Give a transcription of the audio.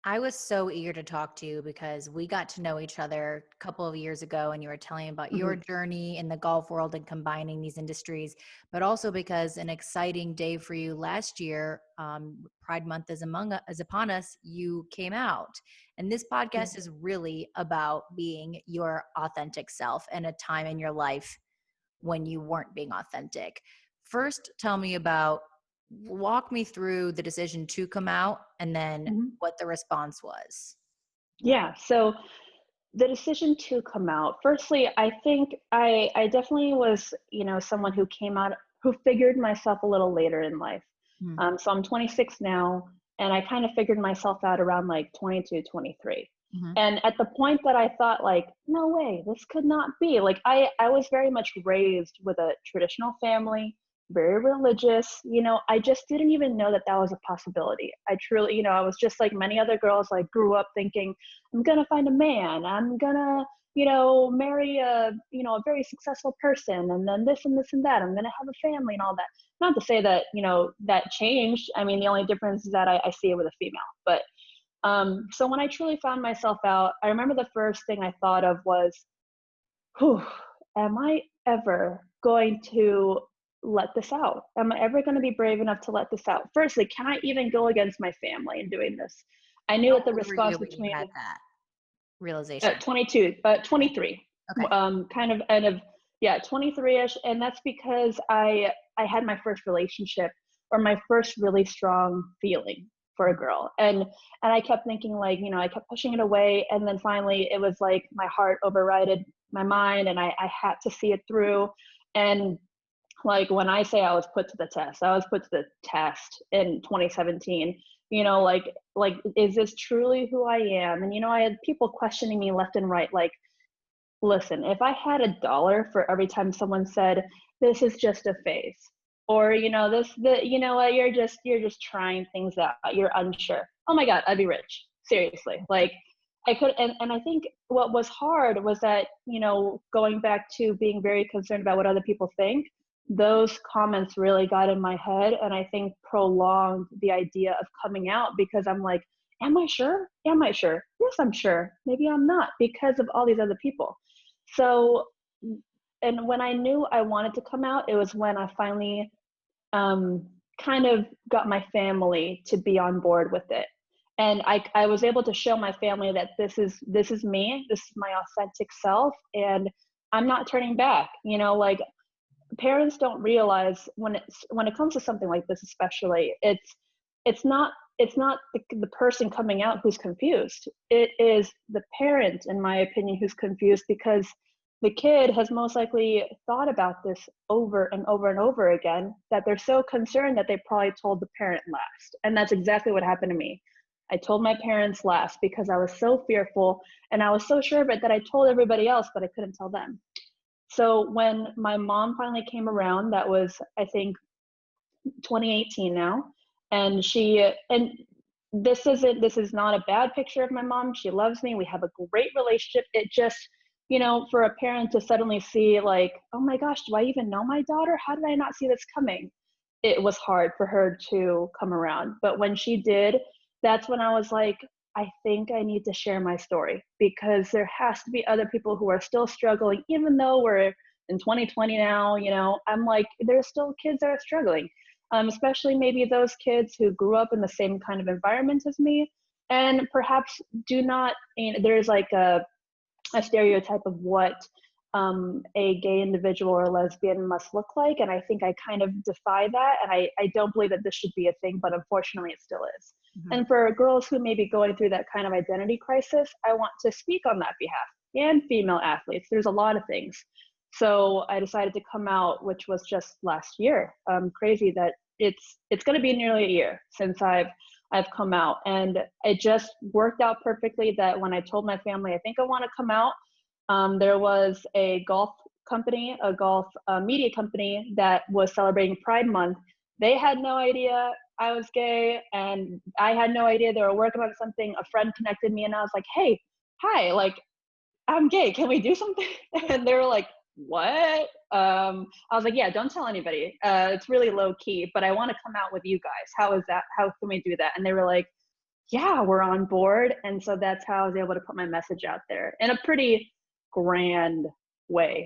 I was so eager to talk to you because we got to know each other a couple of years ago and you were telling about your Mhm. journey in the golf world and combining these industries, but also because an exciting day for you last year, Pride Month is upon us, you came out. And this podcast is really about being your authentic self and a time in your life when you weren't being authentic. First, tell me about walk me through the decision to come out and then Mhm. what the response was. Yeah. So the decision to come out, firstly, I think I definitely was, someone who came out, who figured myself a little later in life. Mm-hmm. So I'm 26 now, and I kind of figured myself out around like 22, 23. Mm-hmm. And at the point that I thought like, no way, this could not be. Like I was very much raised with a traditional family, very religious. I just didn't even know that that was a possibility. I truly, I was just like many other girls, like grew up thinking, I'm going to find a man. I'm going to, marry a very successful person, and then this and this and that. I'm going to have a family and all that. Not to say that, that changed. I mean, the only difference is that I see it with a female. But so when I truly found myself out, I remember the first thing I thought of was, whew, am I ever going to let this out? Am I ever going to be brave enough to let this out? Firstly, can I even go against my family in doing this? I knew How that the old were response you when you between had that realization? 22, Okay. 23, Okay. kind of end of, yeah, 23-ish. And that's because I had my first relationship, or my first really strong feeling for a girl. And I kept thinking like, I kept pushing it away. And then finally it was like my heart overrided my mind, and I had to see it through. And like when I say I was put to the test, I was put to the test in 2017. Like is this truly who I am? And I had people questioning me left and right. Like, listen, if I had $1 for every time someone said this is just a phase, or what, you're just trying things out, you're unsure. Oh my God, I'd be rich. Seriously, like I could. And I think what was hard was that going back to being very concerned about what other people think, those comments really got in my head, and I think prolonged the idea of coming out, because I'm like, am I sure? Am I sure? Yes, I'm sure. Maybe I'm not, because of all these other people. So, and when I knew I wanted to come out, it was when I finally kind of got my family to be on board with it. And I was able to show my family that this is me, this is my authentic self, and I'm not turning back. Like, parents don't realize when it comes to something like this, especially, it's not the person coming out who's confused. It is the parent, in my opinion, who's confused, because the kid has most likely thought about this over and over and over again, that they're so concerned that they probably told the parent last. And that's exactly what happened to me. I told my parents last because I was so fearful, and I was so sure of it that I told everybody else, but I couldn't tell them. So when my mom finally came around, that was, I think, 2018 now, and this is not a bad picture of my mom. She loves me. We have a great relationship. It just, for a parent to suddenly see like, oh my gosh, do I even know my daughter? How did I not see this coming? It was hard for her to come around. But when she did, that's when I was like, I think I need to share my story, because there has to be other people who are still struggling, even though we're in 2020 now. I'm like, there's still kids that are struggling, especially maybe those kids who grew up in the same kind of environment as me, and perhaps do not, there's like a stereotype of what a gay individual or lesbian must look like. And I think I kind of defy that. And I don't believe that this should be a thing, but unfortunately it still is. Mm-hmm. And for girls who may be going through that kind of identity crisis, I want to speak on that behalf. And female athletes, there's a lot of things. So I decided to come out, which was just last year. Crazy that it's going to be nearly a year since I've come out, and it just worked out perfectly that when I told my family I think I want to come out, there was a golf company, a golf media company that was celebrating Pride Month. They had no idea I was gay, and I had no idea they were working on something. A friend connected me, and I was like, hey, hi, like, I'm gay. Can we do something? And they were like, what? I was like, yeah, don't tell anybody. It's really low key, but I want to come out with you guys. How is that? How can we do that? And they were like, yeah, we're on board. And so that's how I was able to put my message out there in a pretty grand way.